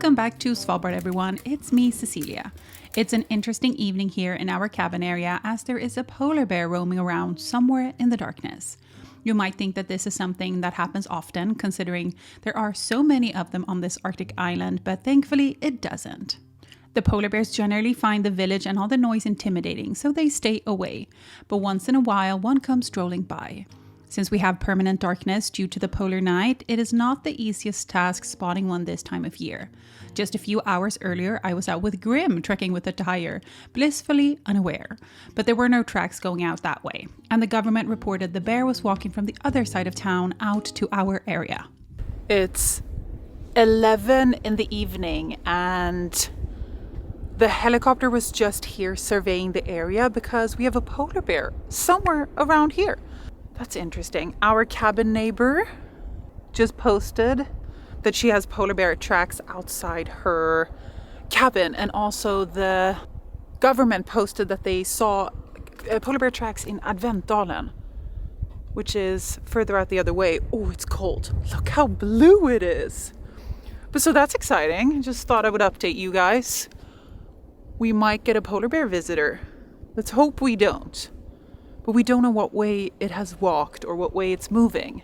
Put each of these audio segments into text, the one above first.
Welcome back to Svalbard, everyone. It's me, Cecilia. It's an interesting evening here in our cabin area as there is a polar bear roaming around somewhere in the darkness. You might think that this is something that happens often, considering there are so many of them on this Arctic island, but thankfully it doesn't. The polar bears generally find the village and all the noise intimidating, so they stay away. But once in a while, one comes strolling by. Since we have permanent darkness due to the polar night, it is not the easiest task spotting one this time of year. Just a few hours earlier, I was out with Grim trekking with a tire, blissfully unaware. But there were no tracks going out that way, and the government reported the bear was walking from the other side of town out to our area. It's 11 in the evening, and the helicopter was just here surveying the area because we have a polar bear somewhere around here. That's interesting. Our cabin neighbor just posted that she has polar bear tracks outside her cabin, and also the government posted that they saw polar bear tracks in Adventdalen, which is further out the other way. Oh, it's cold. Look how blue it is. But so that's exciting. Just thought I would update you guys. We might get a polar bear visitor. Let's hope we don't. But we don't know what way it has walked or what way it's moving.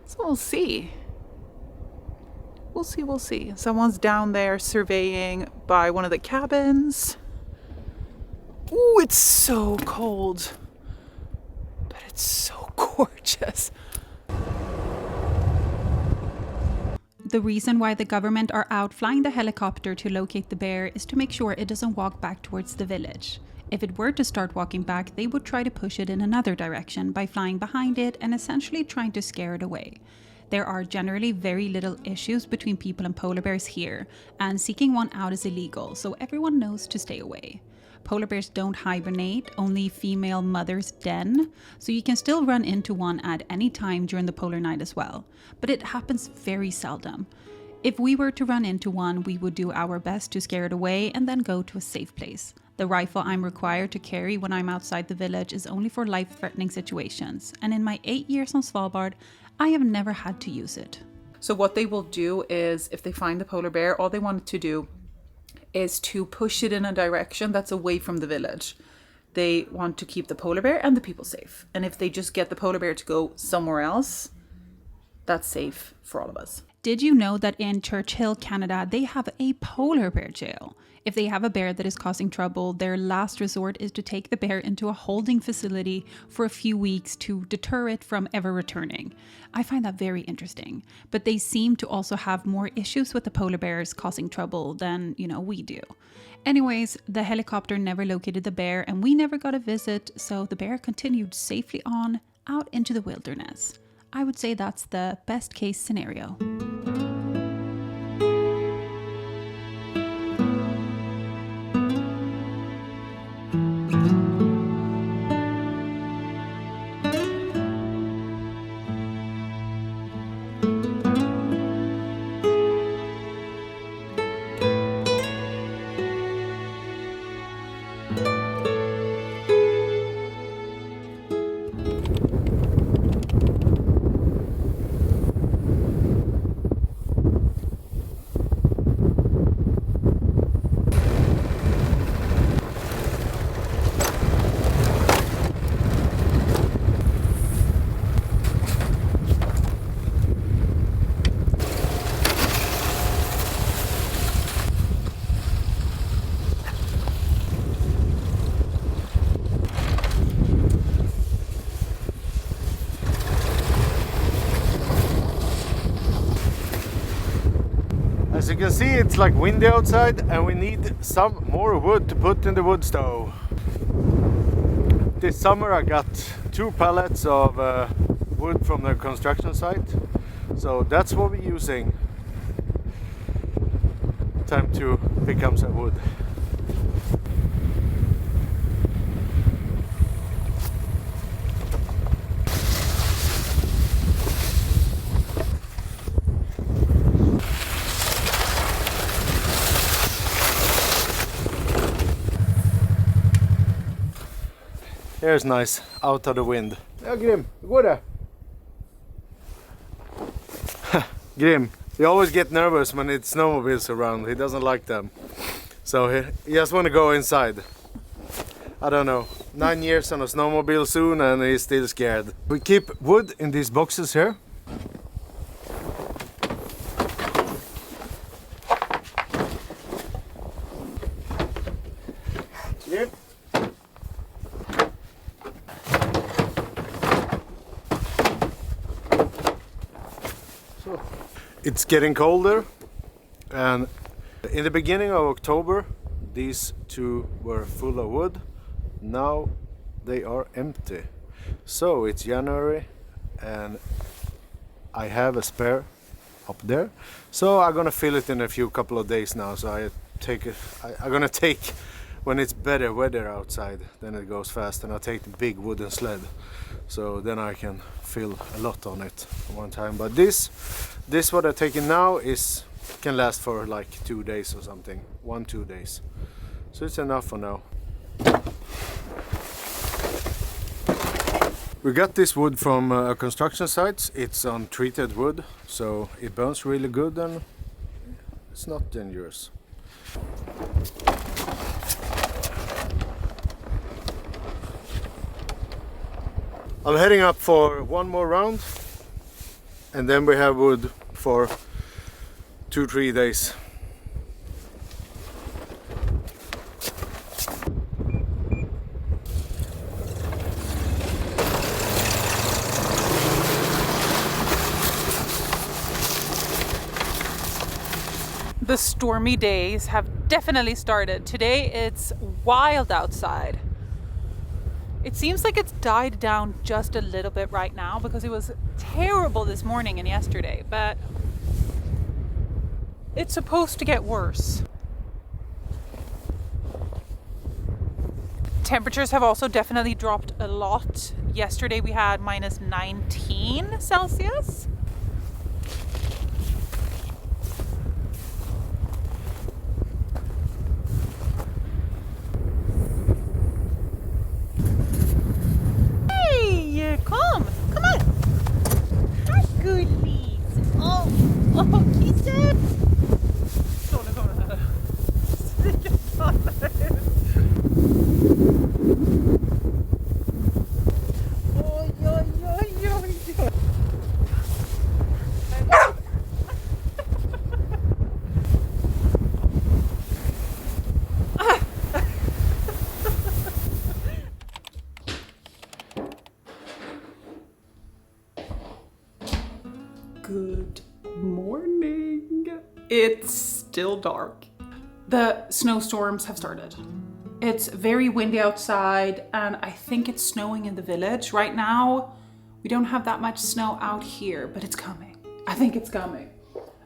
So we'll see. We'll see. Someone's down there surveying by one of the cabins. Ooh, it's so cold. But it's so gorgeous. The reason why the government are out flying the helicopter to locate the bear is to make sure it doesn't walk back towards the village. If it were to start walking back, they would try to push it in another direction by flying behind it and essentially trying to scare it away. There are generally very little issues between people and polar bears here, and seeking one out is illegal, so everyone knows to stay away. Polar bears don't hibernate, only female mothers den, so you can still run into one at any time during the polar night as well, but it happens very seldom. If we were to run into one, we would do our best to scare it away and then go to a safe place. The rifle I'm required to carry when I'm outside the village is only for life-threatening situations, and in my 8 years on Svalbard, I have never had to use it. So what they will do is, if they find the polar bear, all they want to do is to push it in a direction that's away from the village. They want to keep the polar bear and the people safe. And if they just get the polar bear to go somewhere else, that's safe for all of us. Did you know that in Churchill, Canada, they have a polar bear jail? If they have a bear that is causing trouble, their last resort is to take the bear into a holding facility for a few weeks to deter it from ever returning. I find that very interesting, but they seem to also have more issues with the polar bears causing trouble than, we do. Anyways, the helicopter never located the bear and we never got a visit, so the bear continued safely on out into the wilderness. I would say that's the best case scenario. As you can see, it's like windy outside and we need some more wood to put in the wood stove. This summer I got 2 pallets of wood from the construction site, so that's what we're using. Time to pick up some wood. Here's nice, out of the wind. Ja, Grim, hur går det? Grim, He always gets nervous when it's snowmobiles around. He doesn't like them. So he just want to go inside. I don't know, 9 years on a snowmobile soon and he's still scared. We keep wood in these boxes here. Yep. So, it's getting colder, and in the beginning of October these two were full of wood. Now they are empty. So it's January and I have a spare up there. So I'm gonna fill it in a couple of days now. So I'm gonna take when it's better weather outside, then it goes fast, and I'll take the big wooden sled. So then I can fill a lot on it at one time. But this what I'm taking now can last for like 2 days or something. 1-2 days. So it's enough for now. We got this wood from a construction site. It's on treated wood, so it burns really good and it's not dangerous. I'm heading up for one more round and then we have wood for 2-3 days. The stormy days have definitely started. Today it's wild outside. It seems like it's died down just a little bit right now because it was terrible this morning and yesterday, but it's supposed to get worse. Temperatures have also definitely dropped a lot. Yesterday we had minus 19 Celsius. Come on. Hi, goodies. Oh, he said. Good morning. It's still dark. The snowstorms have started. It's very windy outside and I think it's snowing in the village. Right now, we don't have that much snow out here, but it's coming. I think it's coming.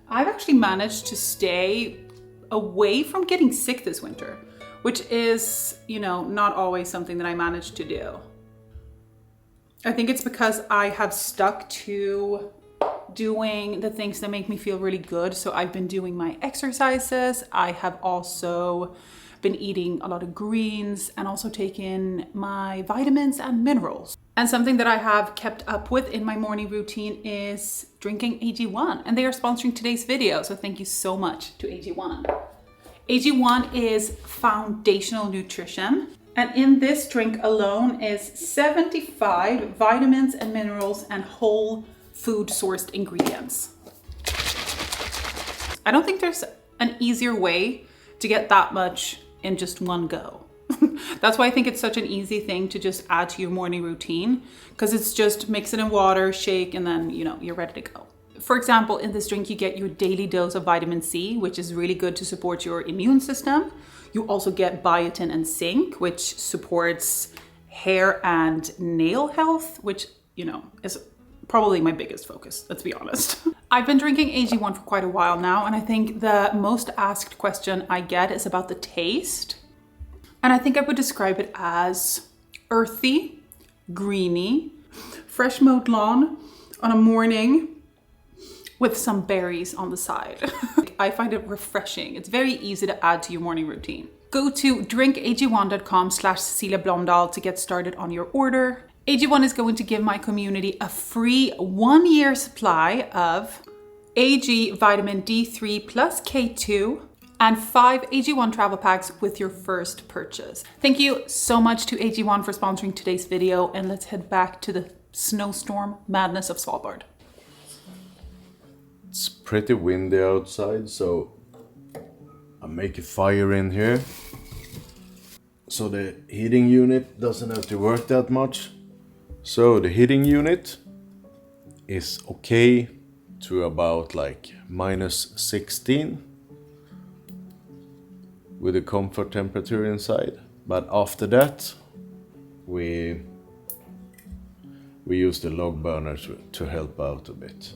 I've actually managed to stay away from getting sick this winter, which is, not always something that I manage to do. I think it's because I have stuck to doing the things that make me feel really good. So I've been doing my exercises. I have also been eating a lot of greens and also taking my vitamins and minerals. And something that I have kept up with in my morning routine is drinking AG1, and they are sponsoring today's video. So thank you so much to AG1. AG1 is foundational nutrition. And in this drink alone is 75 vitamins and minerals and whole food sourced ingredients. I don't think there's an easier way to get that much in just one go. That's why I think it's such an easy thing to just add to your morning routine, because it's just mix it in water, shake, and then you're ready to go. For example, in this drink you get your daily dose of vitamin C, which is really good to support your immune system. You also get biotin and zinc, which supports hair and nail health, which is probably my biggest focus, let's be honest. I've been drinking AG1 for quite a while now, and I think the most asked question I get is about the taste. And I think I would describe it as earthy, greeny, fresh mowed lawn on a morning with some berries on the side. I find it refreshing. It's very easy to add to your morning routine. Go to drinkag1.com/Cecilia Blomdahl to get started on your order. AG1 is going to give my community a free 1-year supply of AG vitamin D3 plus K2, and 5 AG1 travel packs with your first purchase. Thank you so much to AG1 for sponsoring today's video, and let's head back to the snowstorm madness of Svalbard. It's pretty windy outside, so I make a fire in here. So the heating unit doesn't have to work that much. So the heating unit is okay to about like -16 with the comfort temperature inside. But after that, we use the log burner to help out a bit.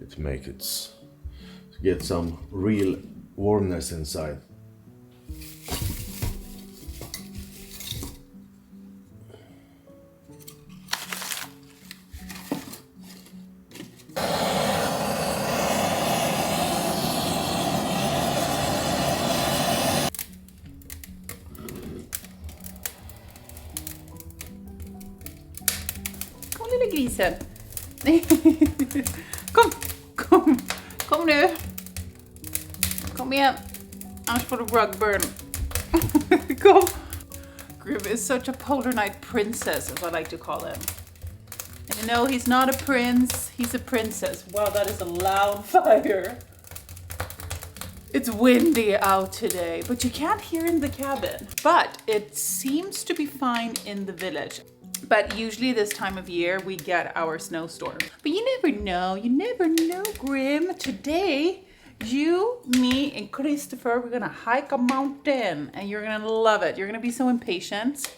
It makes it to get some real warmness inside. Kom lille grisen. Kom nu. Kom igen. Annars får du rug burn. Kom. Grim is such a polar night princess, as I like to call him. And you know, he's not a prince, he's a princess. Wow, that is a loud fire. It's windy out today, but you can't hear in the cabin. But it seems to be fine in the village. But usually this time of year we get our snowstorm. But you never know, Grim. Today, you, me, and Christopher, we're gonna hike a mountain and you're gonna love it. You're gonna be so impatient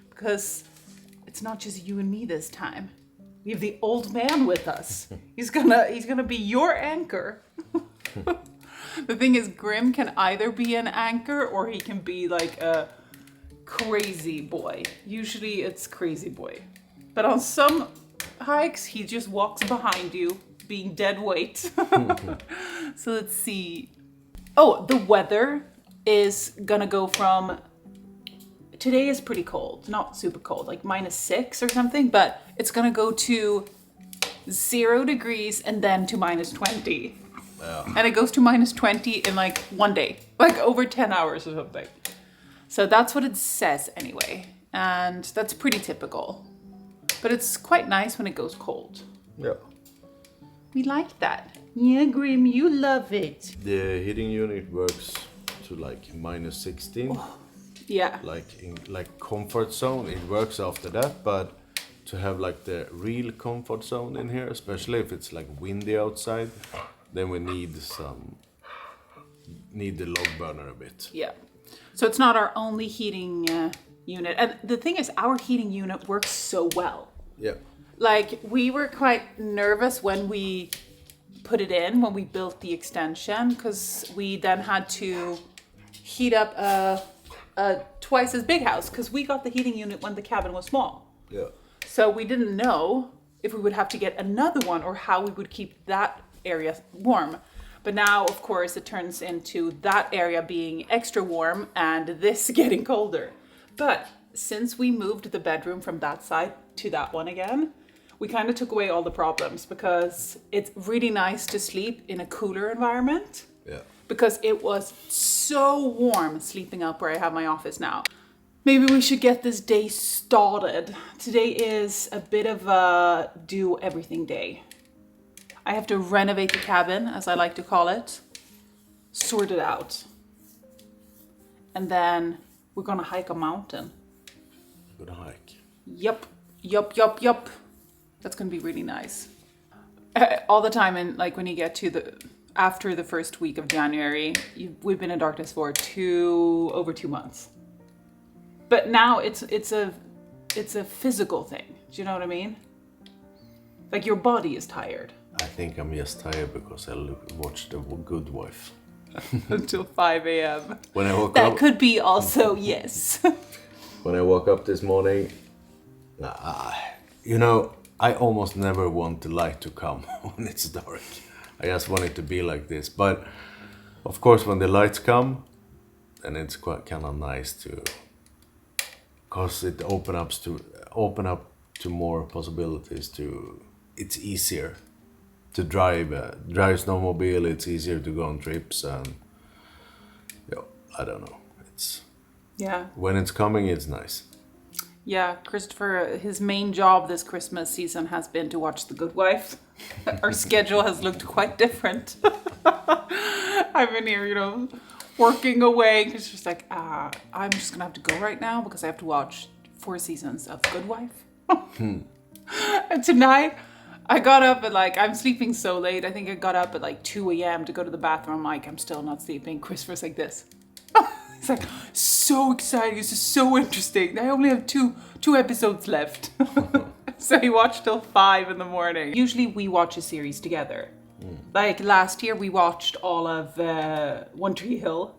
because it's not just you and me this time. We have the old man with us. He's gonna be your anchor. The thing is, Grim can either be an anchor or he can be like a crazy boy. Usually it's crazy boy. But on some hikes, he just walks behind you, being dead weight. So let's see. Oh, the weather is gonna go from, today is pretty cold, not super cold, like -6 or something, but it's gonna go to 0 degrees and then to -20. Yeah. And it goes to -20 in like one day, like over 10 hours or something. So that's what it says anyway. And that's pretty typical. But it's quite nice when it goes cold. Yeah. We like that. Yeah, Grim, you love it. The heating unit works to like -16. Yeah. Like comfort zone, it works after that, but to have like the real comfort zone in here, especially if it's like windy outside, then we need the log burner a bit. Yeah. So it's not our only heating unit. And the thing is, our heating unit works so well. Yeah. Like, we were quite nervous when we put it in, when we built the extension, because we then had to heat up a twice as big house, because we got the heating unit when the cabin was small. Yeah. So we didn't know if we would have to get another one or how we would keep that area warm. But now, of course, it turns into that area being extra warm and this getting colder. But since we moved the bedroom from that side to that one again, we kind of took away all the problems, because it's really nice to sleep in a cooler environment. Yeah. Because it was so warm sleeping up where I have my office now. Maybe we should get this day started. Today is a bit of a do everything day. I have to renovate the cabin, as I like to call it, sort it out. And then we're gonna hike a mountain. Gonna hike. Yup. That's gonna be really nice. All the time, and like when you get to after the first week of January, we've been in darkness for over 2 months. But now it's a physical thing. Do you know what I mean? Like, your body is tired. I think I'm just tired because I watched The Good Wife. Until 5 a.m. When I woke That up, could be also, yes. when I woke up this morning, you know, I almost never want the light to come when it's dark. I just want it to be like this. But of course, when the lights come, then it's quite kind of nice to, because it open up to more possibilities. It's easier to drive snowmobile. It's easier to go on trips, and I don't know. It's when it's coming, it's nice. Yeah, Christopher, his main job this Christmas season has been to watch The Good Wife. Our schedule has looked quite different. I've been here, working away. Because just like, I'm just going to have to go right now because I have to watch 4 seasons of Good Wife. And tonight, I got up at I'm sleeping so late. I think I got up at 2 a.m. to go to the bathroom. I'm still not sleeping. Christopher's like this. He's like, so excited. This is so interesting. I only have two episodes left. So he watched till 5 in the morning. Usually we watch a series together. Like last year we watched all of One Tree Hill.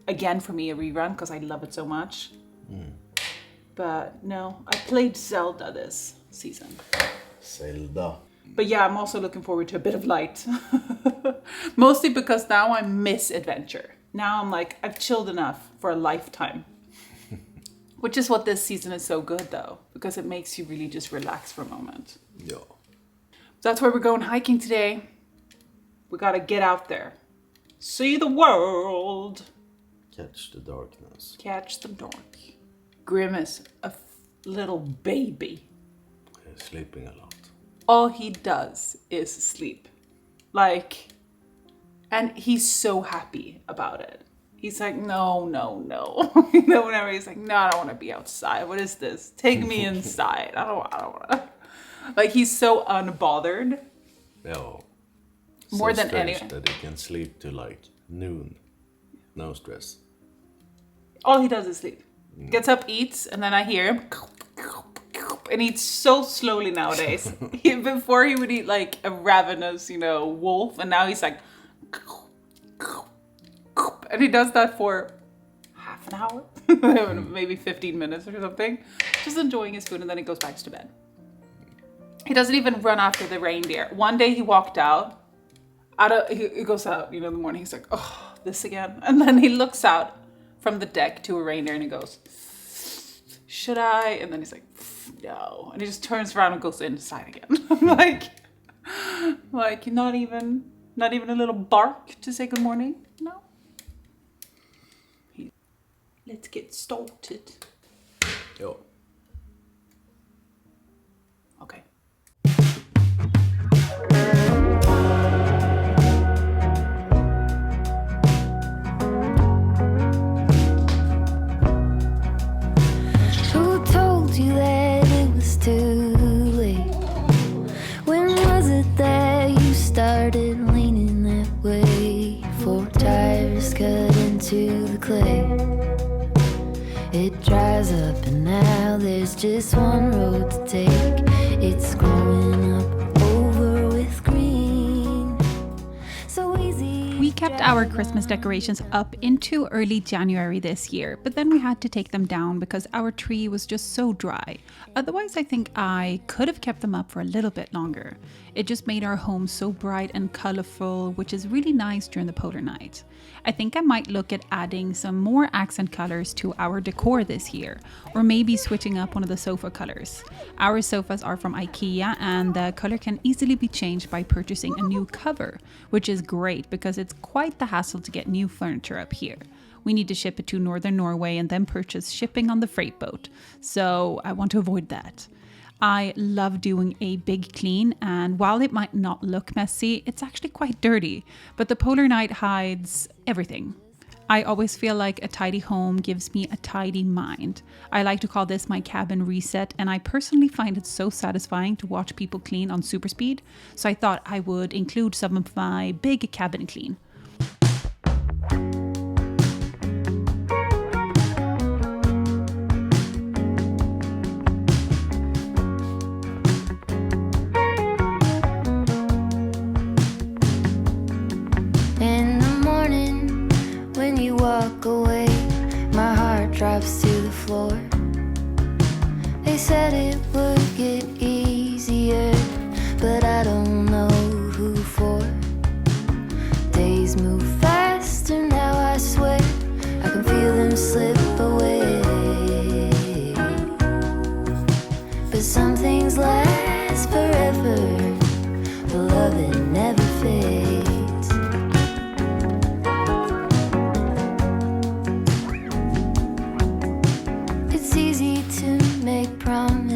Again, for me, a rerun because I love it so much. But no, I played Zelda this season. Zelda. But yeah, I'm also looking forward to a bit of light. Mostly because now I miss adventure. Now I'm I've chilled enough for a lifetime. Which is what this season is so good though. Because it makes you really just relax for a moment. Yeah. That's why we're going hiking today. We gotta get out there. See the world. Catch the darkness. Catch the dark. Grimace, a little baby. He's sleeping a lot. All he does is sleep. And he's so happy about it. He's like, no. Whenever he's like, no, I don't want to be outside. What is this? Take me inside. I don't want to. He's so unbothered. Yeah. More so than any. That he can sleep to noon. No stress. All he does is sleep. Gets up, eats, and then I hear him. And eats so slowly nowadays. Before he would eat a ravenous, wolf. And now he's like. And he does that for half an hour. Maybe 15 minutes or something. Just enjoying his food, and then he goes back to bed. He doesn't even run after the reindeer. One day he walked out. He goes out, in the morning. He's like, oh, this again. And then he looks out from the deck to a reindeer and he goes, should I? And then he's like, no. And he just turns around and goes inside again. Not even a little bark to say good morning? No. Let's get started. Yo. Okay. Who told you that it was too late? When was it that you started leaning that way? 4 tires cut into the clay. It dries up and now there's just one road to take. It's growing up over with green. So easy. We kept our Christmas decorations up into early January this year, but then we had to take them down because our tree was just so dry. Otherwise, I think I could have kept them up for a little bit longer. It just made our home so bright and colorful, which is really nice during the polar night. I think I might look at adding some more accent colors to our decor this year, or maybe switching up one of the sofa colors. Our sofas are from IKEA and the color can easily be changed by purchasing a new cover, which is great because it's quite the hassle to get new furniture up here. We need to ship it to northern Norway and then purchase shipping on the freight boat, so I want to avoid that. I love doing a big clean, and while it might not look messy, it's actually quite dirty, but the polar night hides everything. I always feel like a tidy home gives me a tidy mind. I like to call this my cabin reset, and I personally find it so satisfying to watch people clean on super speed, so I thought I would include some of my big cabin clean. Drops to the floor. They said it would get easier, but I don't know who for. Days move faster now, I swear. I can feel them slip away. But some things last forever. Love it.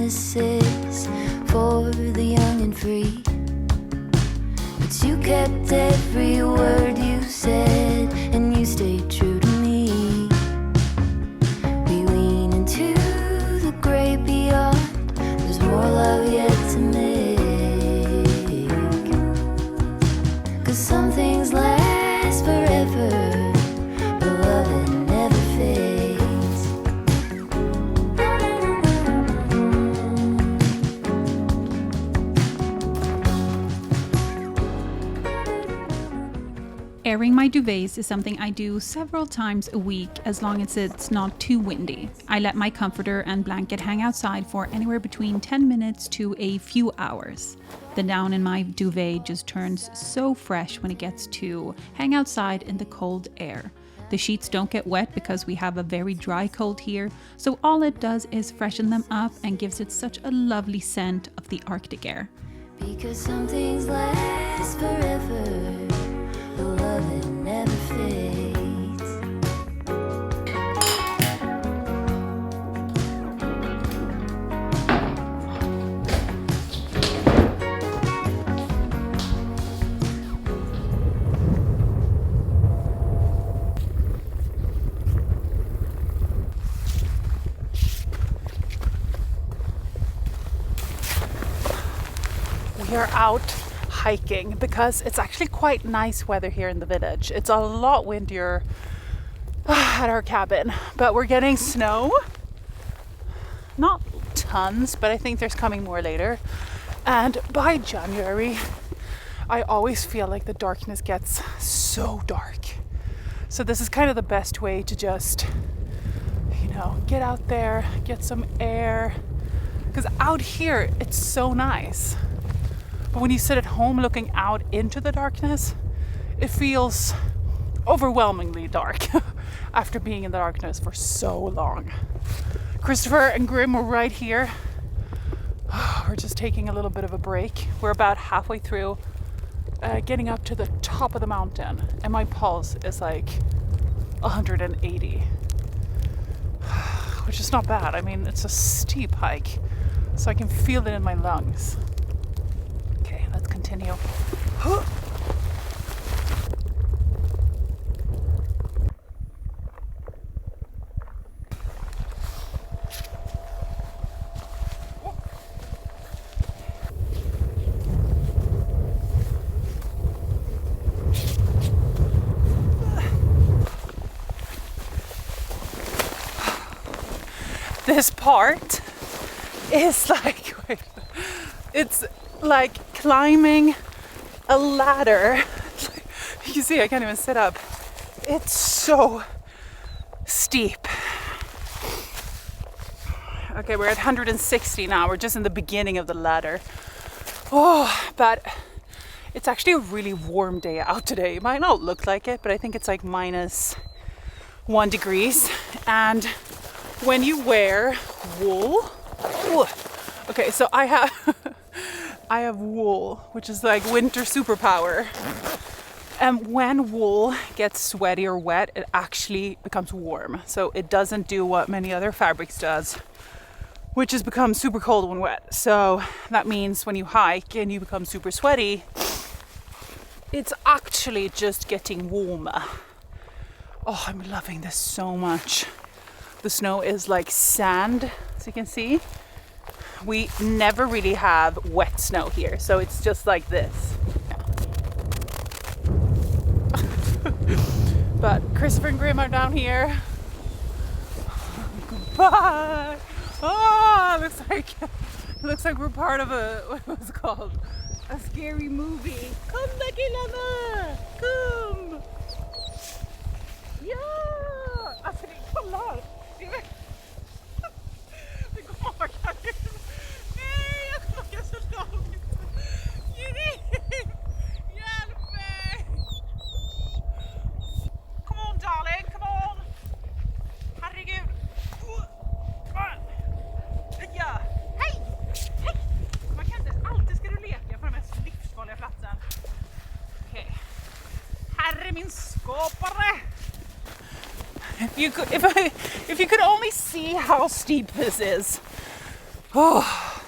promises for the young and free. But you kept every word you said, and you stayed true to me. We lean into the great beyond. There's more love yet to make. 'Cause some things last forever, but love it never fades. Airing my duvets is something I do several times a week as long as it's not too windy. I let my comforter and blanket hang outside for anywhere between 10 minutes to a few hours. The down in my duvet just turns so fresh when it gets to hang outside in the cold air. The sheets don't get wet because we have a very dry cold here, so all it does is freshen them up and gives it such a lovely scent of the Arctic air. Because some things last forever, but love it never fades. We are out hiking because it's actually quite nice weather here in the village. It's a lot windier at our cabin, but we're getting snow. Not tons, but I think there's coming more later. And by January, I always feel like the darkness gets so dark. So this is kind of the best way to just, get out there, get some air. Because out here, it's so nice. But when you sit at home looking out into the darkness, it feels overwhelmingly dark after being in the darkness for so long. Christopher and Grim were right here. We're just taking a little bit of a break. We're about halfway through getting up to the top of the mountain, and my pulse is like 180, which is not bad. I mean, it's a steep hike, so I can feel it in my lungs. Let's continue. This part is like, it's like climbing a ladder. You see, I can't even sit up. It's so steep. Okay, we're at 160 now. We're just in the beginning of the ladder. Oh, but it's actually a really warm day out today. It might not look like it, but I think it's like -1 degrees. And when you wear wool, okay, so I have wool, which is like winter superpower. And when wool gets sweaty or wet, it actually becomes warm. So it doesn't do what many other fabrics does, which is become super cold when wet. So that means when you hike and you become super sweaty, it's actually just getting warmer. Oh, I'm loving this so much. The snow is like sand, as you can see. We never really have wet snow here, so it's just like this. But Christopher and Grim are down here. Bye! Oh, looks like we're part of what was it called? A scary movie. Kom da killarna! Kom! Ja! Alltså kolla! Det går kanske. Nej, jag kommer så långt. Hjälp mig! Come on darling, come on! Herregud! Ja, hej! Hej! Man kan inte alltid ska du leka på den mest livsfarliga platsen. Okej. Herre min skapare! If you could only see how steep this is. Oh,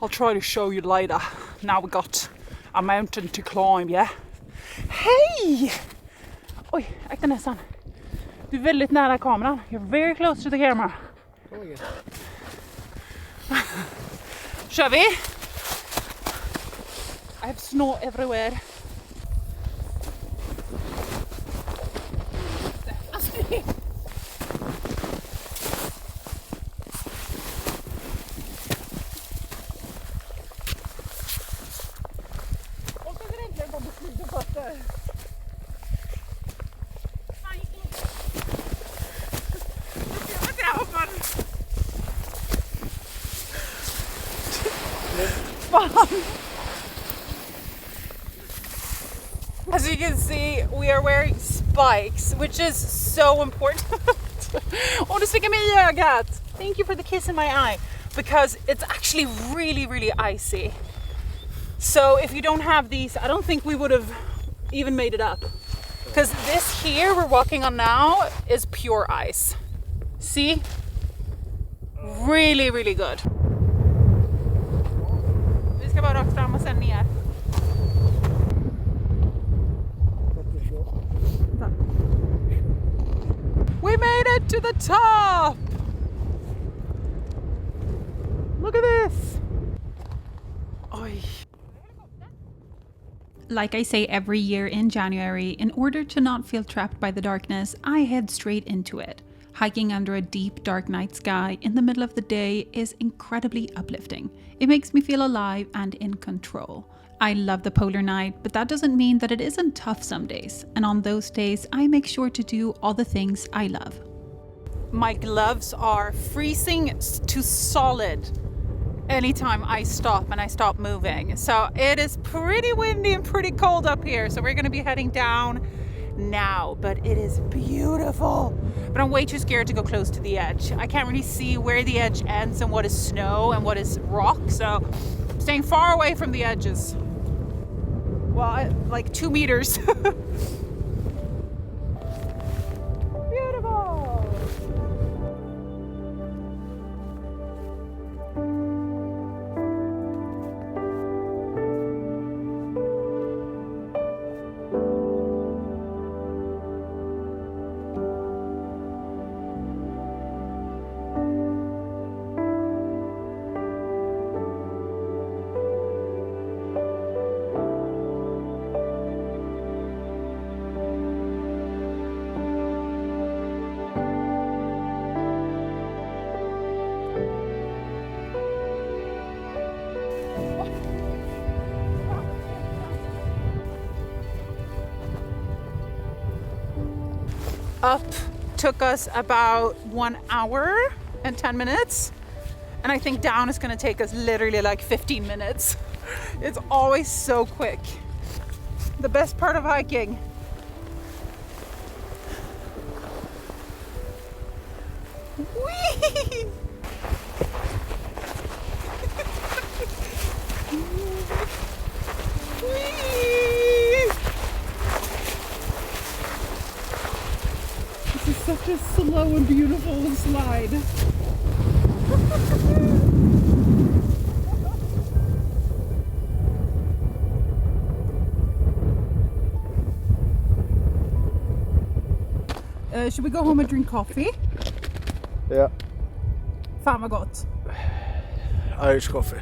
I'll try to show you later. Now we got a mountain to climb, yeah? Hej! Oj, akta näsan. Du är väldigt nära kameran. You're very close to the camera. Kör vi? I have snow everywhere. As you can see, we are wearing spikes, which is so important. Oh, du sticker mig I ögat. Thank you for the kiss in my eye. Because it's actually really, really icy. So if you don't have these, I don't think we would have even made it up. Because this here we're walking on now is pure ice. See? Really, really good. Vi ska bara rakt fram och sen ner. We made it to the top! Look at this! Oj. Like I say every year in January, in order to not feel trapped by the darkness, I head straight into it. Hiking under a deep, dark night sky in the middle of the day is incredibly uplifting. It makes me feel alive and in control. I love the polar night, but that doesn't mean that it isn't tough some days. And on those days, I make sure to do all the things I love. My gloves are freezing to solid anytime I stop and I stop moving. So it is pretty windy and pretty cold up here. So we're gonna be heading down now, but it is beautiful. But I'm way too scared to go close to the edge. I can't really see where the edge ends and what is snow and what is rock. So I'm staying far away from the edges. Well, like 2 meters. Beautiful. Up took us about 1 hour and 10 minutes. And I think down is gonna take us literally like 15 minutes. It's always so quick. The best part of hiking. Whee! This is such a slow and beautiful slide. Should we go home and drink coffee? Yeah, Fan vad gott. Irish coffee.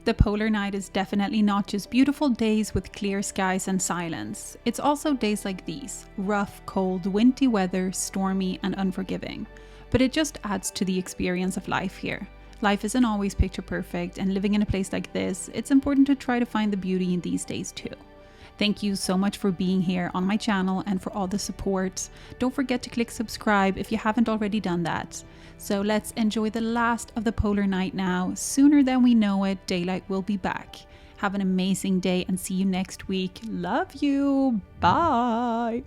The polar night is definitely not just beautiful days with clear skies and silence. It's also days like these, rough, cold, windy weather, stormy and unforgiving. But it just adds to the experience of life here. Life isn't always picture perfect, and living in a place like this, it's important to try to find the beauty in these days too. Thank you so much for being here on my channel and for all the support. Don't forget to click subscribe if you haven't already done that. So let's enjoy the last of the polar night now. Sooner than we know it, daylight will be back. Have an amazing day and see you next week. Love you. Bye.